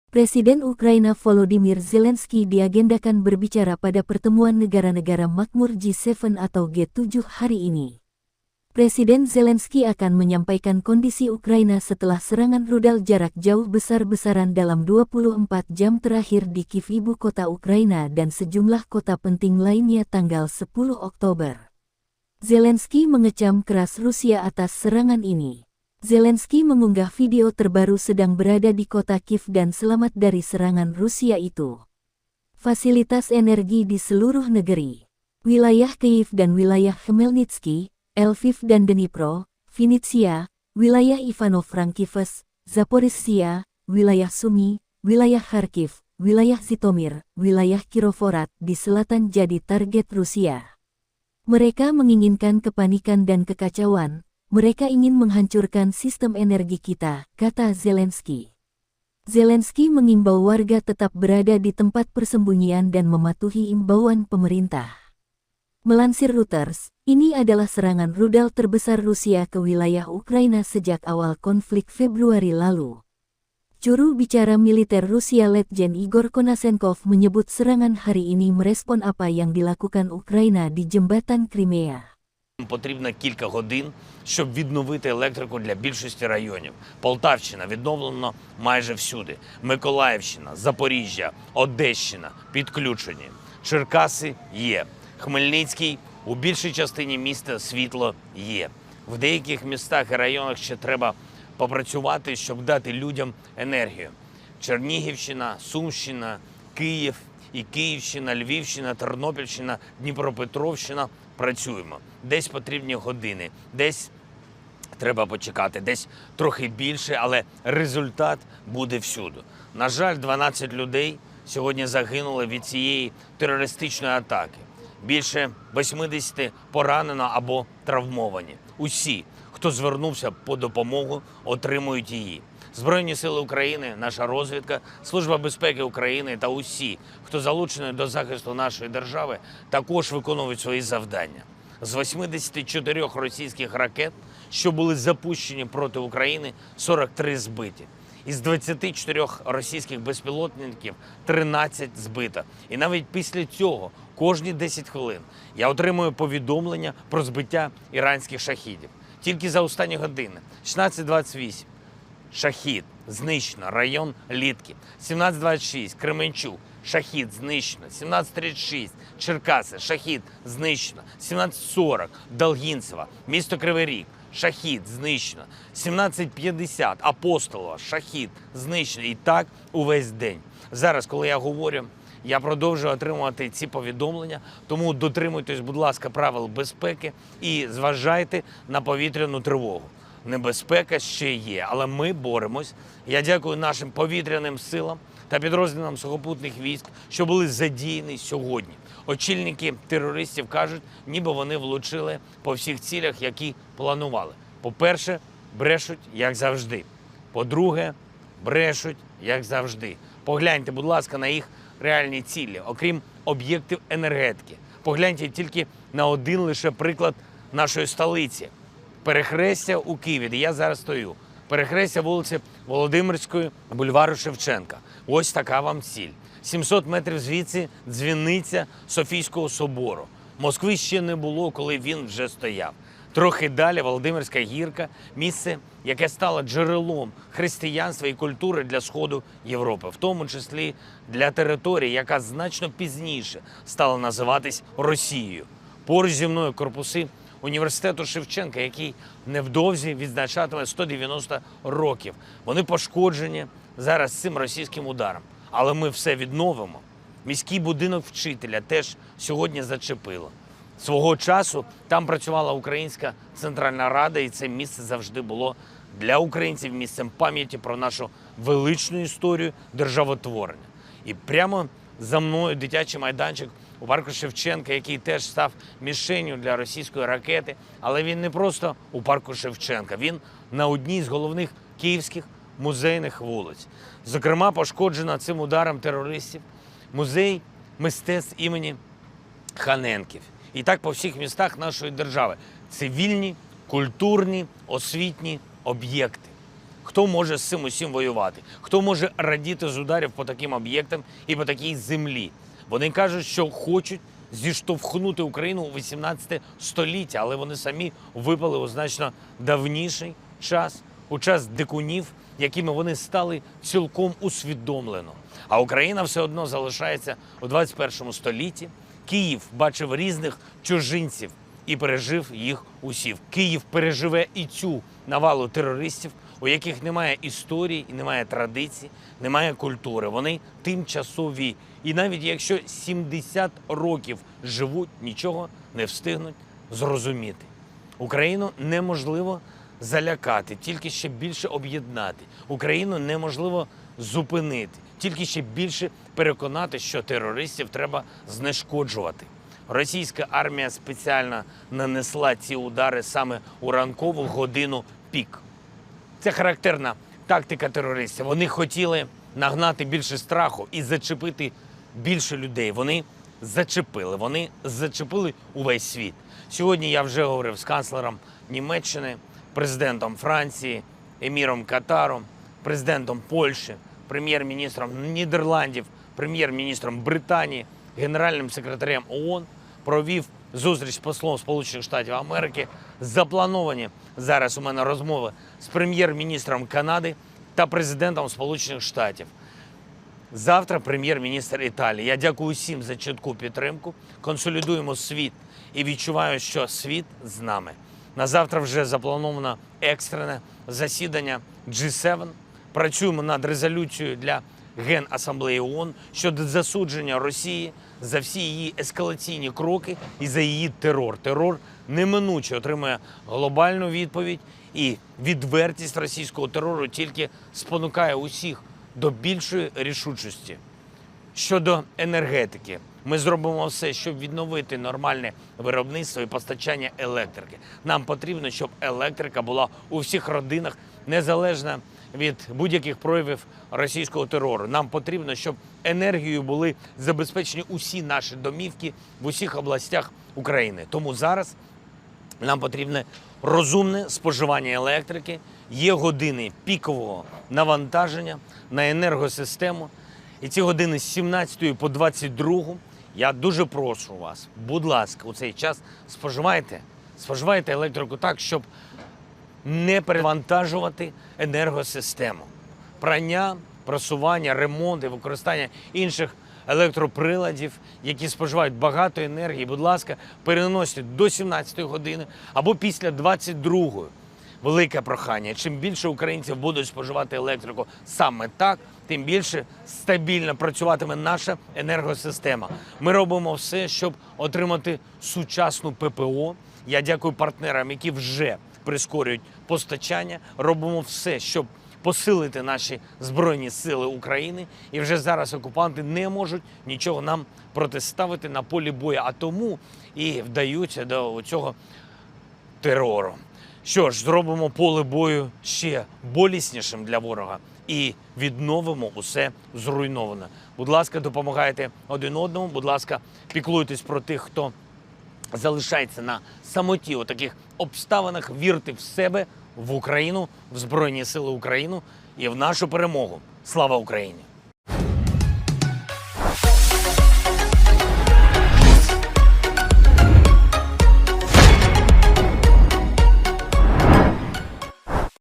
Presiden Ukraina Volodymyr Zelensky diagendakan berbicara pada pertemuan negara-negara makmur G7 atau G7 hari ini. Presiden Zelensky akan menyampaikan kondisi Ukraina setelah serangan rudal jarak jauh besar-besaran dalam 24 jam terakhir di Kiev, ibu kota Ukraina, dan sejumlah kota penting lainnya tanggal 10 Oktober. Zelensky mengecam keras Rusia atas serangan ini. Zelensky mengunggah video terbaru sedang berada di kota Kiev dan selamat dari serangan Rusia itu. Fasilitas energi di seluruh negeri, wilayah Kyiv dan wilayah Khmelnytsky, Lviv dan Dnipro, Vinnytsia, wilayah Ivano-Frankivsk, Zaporizhzhia, wilayah Sumy, wilayah Kharkiv, wilayah Zhytomyr, wilayah Kirovohrad di selatan jadi target Rusia. Mereka menginginkan kepanikan dan kekacauan. Mereka ingin menghancurkan sistem energi kita, kata Zelensky. Zelensky mengimbau warga tetap berada di tempat persembunyian dan mematuhi imbauan pemerintah. Melansir Reuters, ini adalah serangan rudal terbesar Rusia ke wilayah Ukraina sejak awal konflik Februari lalu. Juru bicara militer Rusia Letjen Igor Konashenkov menyebut serangan hari ini merespon apa yang dilakukan Ukraina di jembatan Crimea. Потрібно кілька годин, щоб відновити електрику для більшості районів. Полтавщина відновлено майже всюди. Миколаївщина, Запоріжжя, Одещина підключені. Черкаси є. Хмельницький у більшій частині міста світло є. В деяких містах і районах ще треба попрацювати, щоб дати людям енергію. Чернігівщина, Сумщина, Київ і Київщина, Львівщина, Тернопільщина, Дніпропетровщина – працюємо. Десь потрібні години, десь треба почекати, десь трохи більше, але результат буде всюди. На жаль, 12 людей сьогодні загинули від цієї терористичної атаки. Більше 80 поранено або травмовані. Усі, хто звернувся по допомогу, отримують її. Збройні сили України, наша розвідка, Служба безпеки України та усі, хто залучений до захисту нашої держави, також виконують свої завдання. З 84 російських ракет, що були запущені проти України, 43 збиті. Із 24 російських безпілотників 13 збито. І навіть після цього, кожні 10 хвилин, я отримую повідомлення про збиття іранських шахідів. Тільки за останні години. 16:28. Шахід, знищено, район Літки. 17:26, Кременчук, шахід, знищено. 17:36, Черкаси, шахід, знищено. 17:40, Долгінцево, місто Кривий Ріг, шахід, знищено. 17:50, Апостолова, шахід, знищено. І так увесь день. Зараз, коли я говорю, я продовжую отримувати ці повідомлення, тому дотримуйтесь, будь ласка, правил безпеки і зважайте на повітряну тривогу. Небезпека ще є, але ми боремось. Я дякую нашим повітряним силам та підрозділам сухопутних військ, що були задіяні сьогодні. Очільники терористів кажуть, ніби вони влучили по всіх цілях, які планували. По-перше, брешуть, як завжди. По-друге, брешуть, як завжди. Погляньте, будь ласка, на їх реальні цілі, окрім об'єктів енергетики. Погляньте тільки на один лише приклад нашої столиці. Перехрестя у Києві, де я зараз стою. Перехрестя вулиці Володимирської, бульвару Шевченка. Ось така вам ціль. 700 метрів звідси дзвіниця Софійського собору. Москви ще не було, коли він вже стояв. Трохи далі Володимирська гірка – місце, яке стало джерелом християнства і культури для Сходу Європи, в тому числі для території, яка значно пізніше стала називатись Росією. Поруч зі мною корпуси університету Шевченка, який невдовзі відзначатиме 190 років. Вони пошкоджені зараз цим російським ударом. Але ми все відновимо. Міський будинок вчителя теж сьогодні зачепило. Свого часу там працювала Українська Центральна Рада, і це місце завжди було для українців місцем пам'яті про нашу величну історію державотворення. І прямо за мною дитячий майданчик у парку Шевченка, який теж став мішенню для російської ракети. Але він не просто у парку Шевченка, він на одній з головних київських музейних вулиць. Зокрема, пошкоджено цим ударом терористів музей мистецтв імені Ханенків. І так по всіх містах нашої держави. Цивільні, культурні, освітні об'єкти. Хто може з цим усім воювати? Хто може радіти з ударів по таким об'єктам і по такій землі? Вони кажуть, що хочуть зіштовхнути Україну у 18 століття, але вони самі випали у значно давніший час, у час дикунів, якими вони стали цілком усвідомлено. А Україна все одно залишається у 21 столітті. Київ бачив різних чужинців і пережив їх усіх. Київ переживе і цю навалу терористів, у яких немає історії, і немає традицій, немає культури. Вони тимчасові. І навіть якщо 70 років живуть, нічого не встигнуть зрозуміти. Україну неможливо залякати, тільки ще більше об'єднати. Україну неможливо зупинити, тільки ще більше переконати, що терористів треба знешкоджувати. Російська армія спеціально нанесла ці удари саме у ранкову годину пік. Це характерна тактика терористів. Вони хотіли нагнати більше страху і зачепити більше людей. Вони зачепили увесь світ. Сьогодні я вже говорив з канцлером Німеччини, президентом Франції, еміром Катару, президентом Польщі, прем'єр-міністром Нідерландів, прем'єр-міністром Британії, генеральним секретарем ООН, провів зустріч з послом Сполучених Штатів Америки. Заплановані зараз у мене розмови з прем'єр-міністром Канади та президентом Сполучених Штатів. Завтра прем'єр-міністр Італії. Я дякую всім за чітку підтримку. Консолідуємо світ і відчуваю, що світ з нами. На завтра вже заплановано екстрене засідання G7. Працюємо над резолюцією для Генасамблеї ООН щодо засудження Росії за всі її ескалаційні кроки і за її терор. Терор неминуче отримує глобальну відповідь, і відвертість російського терору тільки спонукає усіх до більшої рішучості. Щодо енергетики, ми зробимо все, щоб відновити нормальне виробництво і постачання електрики. Нам потрібно, щоб електрика була у всіх родинах, незалежно від будь-яких проявів російського терору. Нам потрібно, щоб енергією були забезпечені усі наші домівки в усіх областях України. Тому зараз нам потрібне розумне споживання електрики, є години пікового навантаження на енергосистему. І ці години з 17 по 22 я дуже прошу вас, будь ласка, у цей час споживайте електрику так, щоб не перевантажувати енергосистему. Прання, просування, ремонт і використання інших електроприладів, які споживають багато енергії, будь ласка, переносять до 17 години або після 22-ї. Велике прохання. Чим більше українців будуть споживати електрику саме так, тим більше стабільно працюватиме наша енергосистема. Ми робимо все, щоб отримати сучасну ППО. Я дякую партнерам, які вже прискорюють постачання. Робимо все, щоб посилити наші Збройні Сили України. І вже зараз окупанти не можуть нічого нам протиставити на полі бою, а тому і вдаються до цього терору. Що ж, зробимо поле бою ще боліснішим для ворога і відновимо усе зруйноване. Будь ласка, допомагайте один одному, будь ласка, піклуйтесь про тих, хто залишається на самоті у таких обставинах, вірте в себе, в Україну, в Збройні Сили України і в нашу перемогу. Слава Україні!